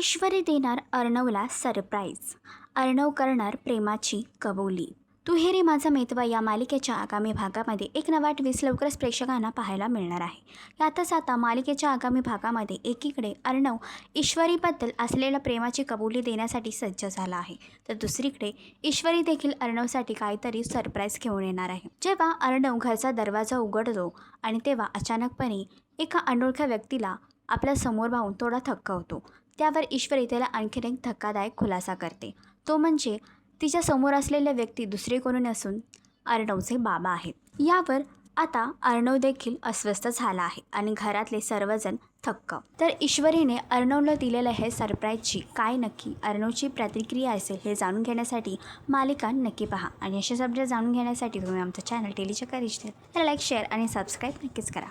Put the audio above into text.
ईश्वरी देणार अर्णवला सरप्राईज. अर्णव करणार प्रेमाची कबुली. तू हे रे माझा मेतवा या मालिकेच्या आगामी भागामध्ये एक नवा ट्विस्ट लवकरच प्रेक्षकांना पाहायला मिळणार आहे. यातच आता मालिकेच्या आगामी भागामध्ये एकीकडे अर्णव ईश्वरीबद्दल असलेल्या प्रेमाची कबुली देण्यासाठी सज्ज झाला आहे, तर दुसरीकडे ईश्वरी देखील अर्णवसाठी काहीतरी सरप्राईज घेऊन येणार आहे. जेव्हा अर्णव घरचा दरवाजा उघडतो आणि तेव्हा अचानकपणे एका अनोळख्या व्यक्तीला आपल्या समोर पाहून थोडा थक्क होतो. त्यावर ईश्वरी त्याला आणखीन एक धक्कादायक खुलासा करते. तो म्हणजे तिच्या समोर असलेल्या व्यक्ती दुसरे कोणी नसून अर्णवचे बाबा आहेत. यावर आता अर्णव देखील अस्वस्थ झाला आहे आणि घरातले सर्वजण थक्क. तर ईश्वरीने अर्णवला दिलेलं हे सरप्राईजची काय नक्की अर्णवची प्रतिक्रिया असेल हे जाणून घेण्यासाठी मालिका नक्की पहा. आणि अशा अपडेट जाणून घेण्यासाठी तुम्ही आमचं चॅनल डेली चक्कर तर लाईक, शेअर आणि सबस्क्राईब नक्कीच करा.